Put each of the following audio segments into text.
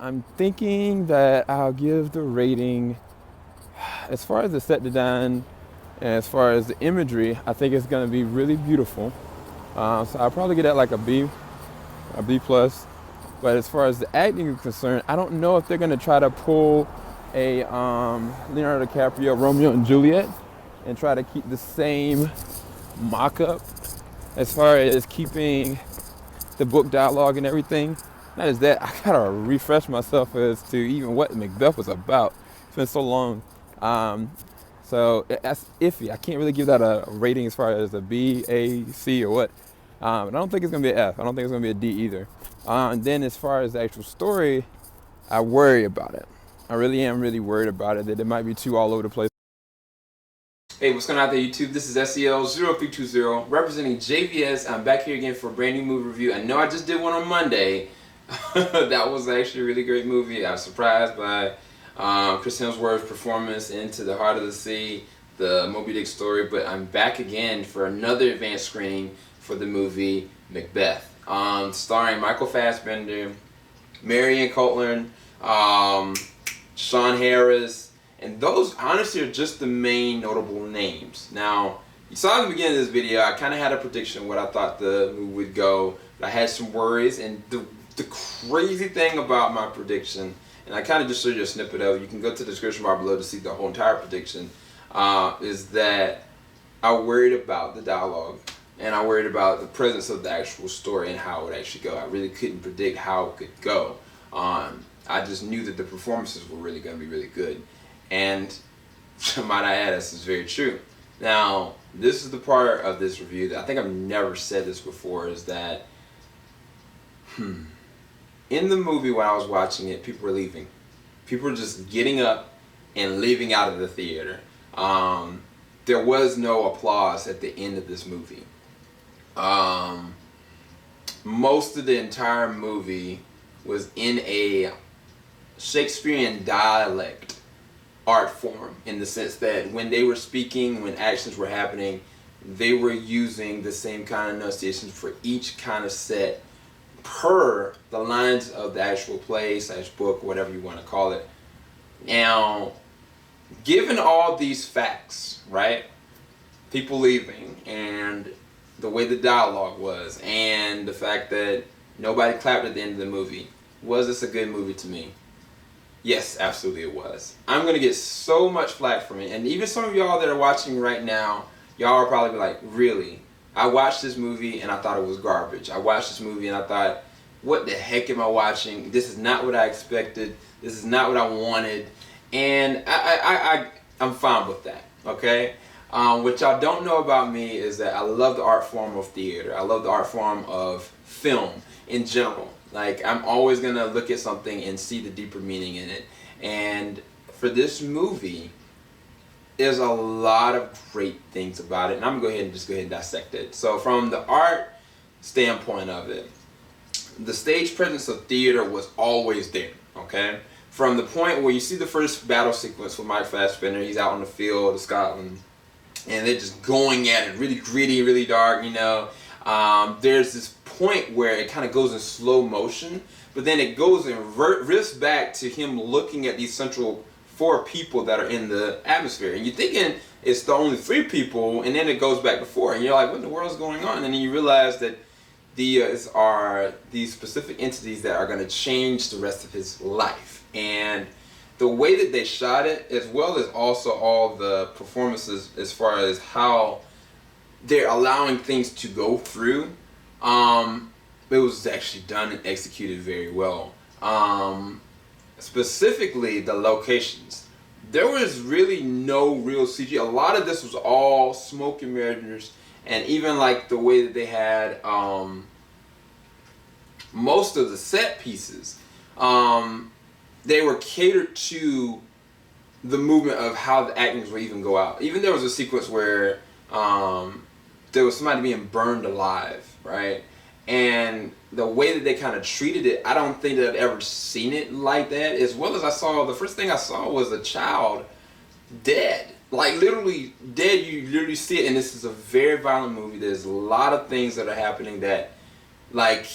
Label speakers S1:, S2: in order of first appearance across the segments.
S1: I'm thinking that I'll give the rating, as far as the set design and as far as the imagery, I think it's going to be really beautiful. So I'll probably get that like a B plus. But as far as the acting is concerned, I don't know if they're going to try to pull a Leonardo DiCaprio Romeo and Juliet and try to keep the same mock-up as far as keeping the book dialogue and everything. Not as that, I gotta refresh myself as to even what Macbeth was about. It's been so long. So that's iffy. I can't really give that a rating as far as a B, A, C, or what. I don't think it's gonna be an F. I don't think it's gonna be a D either. And then as far as the actual story, I worry about it. I really am really worried about it, that it might be too all over the place.
S2: Hey, what's going on out there, YouTube? This is SEL0320 representing JVS. I'm back here again for a brand new movie review. I know I just did one on Monday. That was actually a really great movie. I was surprised by Chris Hemsworth's performance into the heart of the sea, the Moby Dick story, but I'm back again for another advanced screening for the movie Macbeth, starring Michael Fassbender, Marion Cotillard, Sean Harris. And those, honestly, are just the main notable names. Now, you saw in the beginning of this video, I kind of had a prediction what I thought the movie would go. But I had some worries, and the crazy thing about my prediction, and I kind of just showed you a snippet of it, you can go to the description bar below to see the whole entire prediction, is that I worried about the dialogue, and I worried about the presence of the actual story and how it would actually go. I really couldn't predict how it could go. I just knew that the performances were really going to be really good. And might I add, this is very true. Now, this is the part of this review that I think I've never said this before, is that in the movie when I was watching it, people were leaving. People were just getting up and leaving out of the theater. There was no applause at the end of this movie. Most of the entire movie was in a Shakespearean dialect art form, in the sense that when they were speaking, when actions were happening, they were using the same kind of enunciations for each kind of set per the lines of the actual play / book, whatever you want to call it. Now, given all these facts, right, people leaving and the way the dialogue was and the fact that nobody clapped at the end of the movie, was this a good movie to me? Yes, absolutely it was. I'm going to get so much flack from it. And even some of y'all that are watching right now, y'all are probably like, really? I watched this movie and I thought it was garbage. I watched this movie and I thought, what the heck am I watching? This is not what I expected. This is not what I wanted. And I'm fine with that, okay? What y'all don't know about me is that I love the art form of theater. I love the art form of film in general. Like, I'm always going to look at something and see the deeper meaning in it. And for this movie, there's a lot of great things about it. And I'm going to go ahead and dissect it. So from the art standpoint of it, the stage presence of theater was always there, okay? From the point where you see the first battle sequence with Mike Fassbender, he's out on the field of Scotland, and they're just going at it, really gritty, really dark, you know. There's this point where it kind of goes in slow motion, but then it goes and rifts back to him looking at these central 4 people that are in the atmosphere, and you're thinking it's the only 3 people, and then it goes back to 4, and you're like, what in the world is going on? And then you realize that these are these specific entities that are going to change the rest of his life. And the way that they shot it, as well as also all the performances as far as how they're allowing things to go through, it was actually done and executed very well. Specifically the locations, there was really no real CG. A lot of this was all smoke and mirrors, and even like the way that they had most of the set pieces, they were catered to the movement of how the actors would even go out. Even there was a sequence where there was somebody being burned alive, right? And the way that they kind of treated it, I don't think that I've ever seen it like that. As well as the first thing I saw was a child dead. Like literally dead, you literally see it, and this is a very violent movie. There's a lot of things that are happening that, like,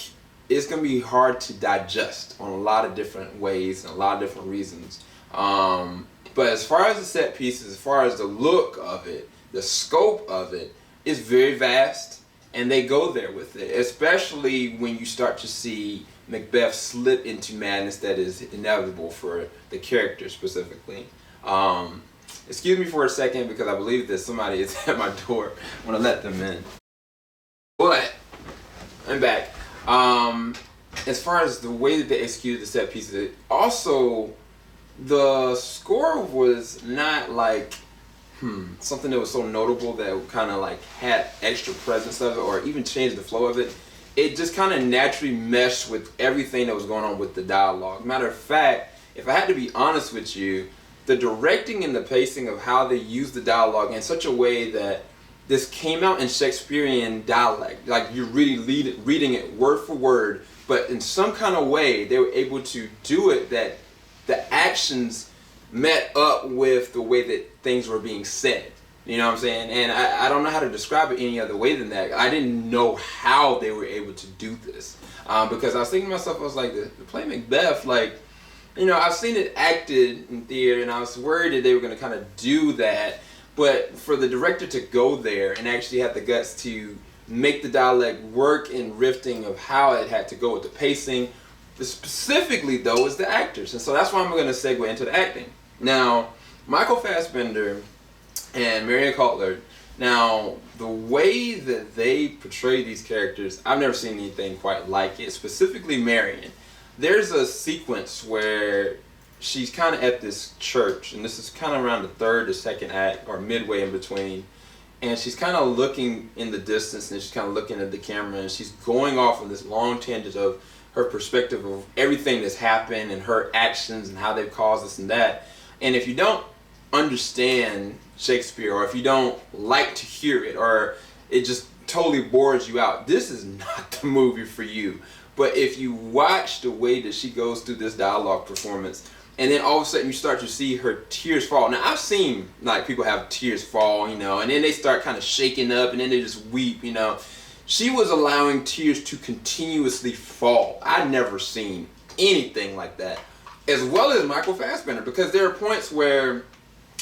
S2: it's going to be hard to digest on a lot of different ways and a lot of different reasons. But as far as the set pieces, as far as the look of it, the scope of it is very vast, and they go there with it, especially when you start to see Macbeth slip into madness that is inevitable for the character specifically. Excuse me for a second because I believe that somebody is at my door. I want to let them in. But I'm back. As far as the way that they executed the set pieces, also the score was not like something that was so notable that kind of like had extra presence of it or even changed the flow of it. It just kind of naturally meshed with everything that was going on with the dialogue. Matter of fact, if I had to be honest with you, the directing and the pacing of how they used the dialogue in such a way that this came out in Shakespearean dialect, like you're really reading it word for word, but in some kind of way they were able to do it that the actions met up with the way that things were being said. You know what I'm saying? And I don't know how to describe it any other way than that. I didn't know how they were able to do this. Because I was thinking to myself, I was like, the play Macbeth, like, you know, I've seen it acted in theater, and I was worried that they were going to kind of do that. But for the director to go there and actually have the guts to make the dialect work in rifting of how it had to go with the pacing, specifically though is the actors. And so that's why I'm going to segue into the acting. Now, Michael Fassbender and Marion Cotillard, now the way that they portray these characters, I've never seen anything quite like it. Specifically Marion. There's a sequence where she's kind of at this church, and this is kind of around the third or second act, or midway in between, and she's kind of looking in the distance, and she's kind of looking at the camera, and she's going off on this long tangent of her perspective of everything that's happened and her actions and how they've caused this and that. And if you don't understand Shakespeare, or if you don't like to hear it, or it just totally bores you out, this is not the movie for you. But if you watch the way that she goes through this dialogue performance, and then all of a sudden you start to see her tears fall. Now I've seen like people have tears fall, you know, and then they start kind of shaking up, and then they just weep, you know. She was allowing tears to continuously fall. I'd never seen anything like that. As well as Michael Fassbender, because there are points where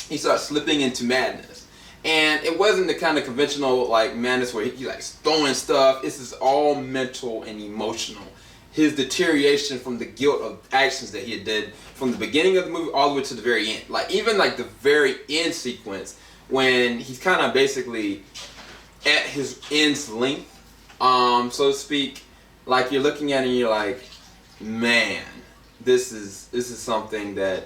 S2: he starts slipping into madness. And it wasn't the kind of conventional like madness where he like throwing stuff. This is all mental and emotional. His deterioration from the guilt of actions that he had did from the beginning of the movie all the way to the very end. Like even like the very end sequence when he's kind of basically at his end's length, so to speak. Like you're looking at it and you're like, man, this is something that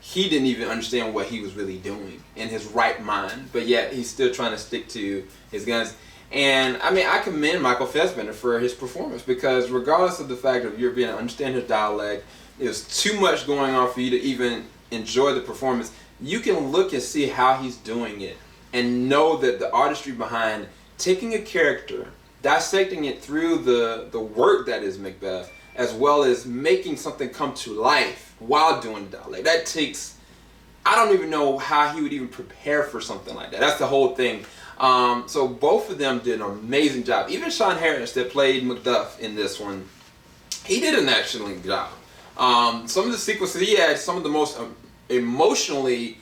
S2: he didn't even understand what he was really doing in his right mind, but yet he's still trying to stick to his guns. And I mean, I commend Michael Fassbender for his performance, because regardless of the fact of you're being able to understand his dialect, there's too much going on for you to even enjoy the performance. You can look and see how he's doing it and know that the artistry behind taking a character, dissecting it through the work that is Macbeth, as well as making something come to life while doing the dialect. That takes, I don't even know how he would even prepare for something like that. That's the whole thing. So both of them did an amazing job. Even Sean Harris that played Macduff in this one, he did an excellent job. Some of the sequences he had, some of the most emotionally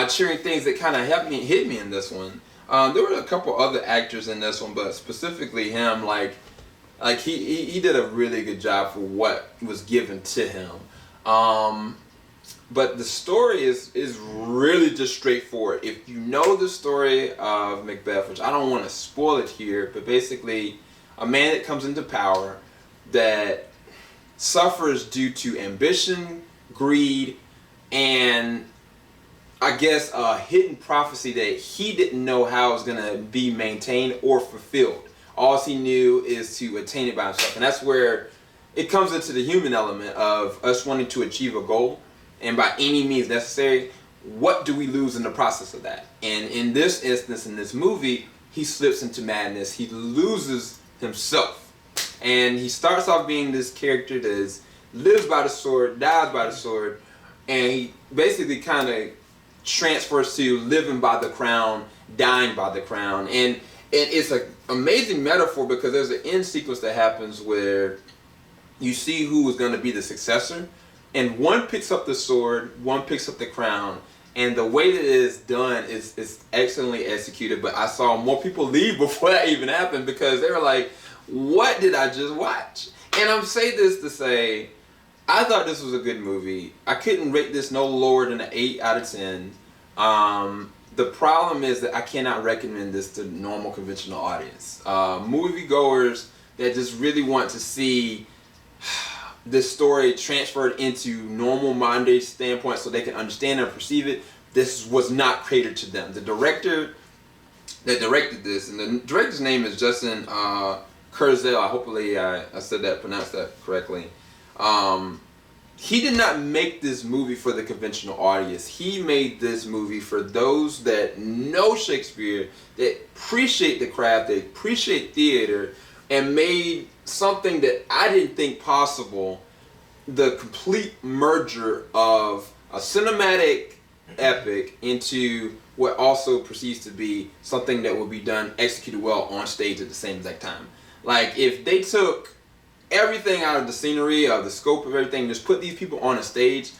S2: cheering things that kind of hit me in this one. There were a couple other actors in this one, but specifically him, like he did a really good job for what was given to him. But the story is really just straightforward. If you know the story of Macbeth, which I don't want to spoil it here, but basically a man that comes into power that suffers due to ambition, greed, and I guess a hidden prophecy that he didn't know how it was going to be maintained or fulfilled. All he knew is to attain it by himself. And that's where it comes into the human element of us wanting to achieve a goal. And by any means necessary, what do we lose in the process of that? And in this instance, in this movie, he slips into madness. He loses himself. And he starts off being this character that lives by the sword, dies by the sword, and he basically kind of transfers to living by the crown, dying by the crown. And it's an amazing metaphor, because there's an end sequence that happens where you see who was going to be the successor, and one picks up the sword, one picks up the crown, and the way that it is done is excellently executed. But I saw more people leave before that even happened because they were like, what did I just watch? And I'm saying this to say, I thought this was a good movie. I couldn't rate this no lower than an 8 out of 10. The problem is that I cannot recommend this to normal conventional audience. Moviegoers that just really want to see this story transferred into normal modern day standpoint so they can understand and perceive it, this was not catered to them. The director that directed this, and the director's name is Justin Kurzel. Hopefully I pronounced that correctly. He did not make this movie for the conventional audience. He made this movie for those that know Shakespeare, that appreciate the craft, that appreciate theater, and made something that I didn't think possible, the complete merger of a cinematic epic into what also perceives to be something that will be done, executed well on stage at the same exact time. Like, if they took everything out of the scenery, of the scope of everything, just put these people on a stage,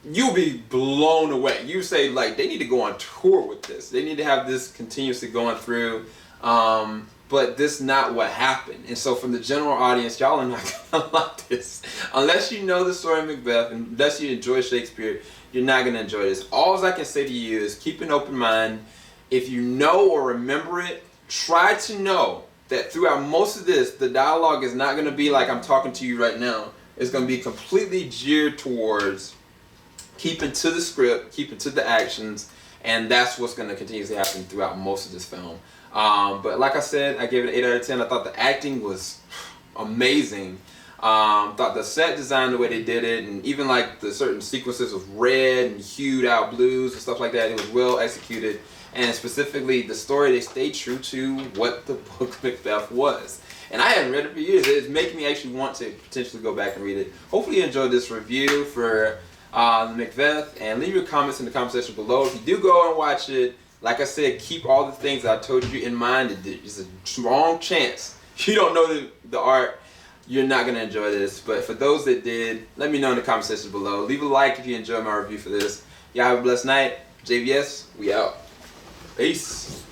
S2: you'll be blown away. You say, like, they need to go on tour with this. They need to have this continuously going through. But this not what happened. And so from the general audience, y'all are not gonna like this. Unless you know the story of Macbeth, and unless you enjoy Shakespeare, you're not gonna enjoy this. All I can say to you is keep an open mind. If you know or remember it, try to know that throughout most of this, the dialogue is not gonna be like I'm talking to you right now. It's gonna be completely geared towards keeping to the script, keeping to the actions, and that's what's gonna continue to happen throughout most of this film. But like I said, I gave it an 8 out of 10. I thought the acting was amazing. Thought the set design, the way they did it, and even like the certain sequences of red and hued out blues and stuff like that, it was well executed. And specifically the story, they stayed true to what the book Macbeth was. And I hadn't read it for years. It's making me actually want to potentially go back and read it. Hopefully you enjoyed this review for Macbeth, and leave your comments in the comment section below. If you do go and watch it, like I said, keep all the things that I told you in mind. There's a strong chance you don't know the art, you're not going to enjoy this. But for those that did, let me know in the comment section below. Leave a like if you enjoyed my review for this. Y'all have a blessed night. JVS, we out. Peace.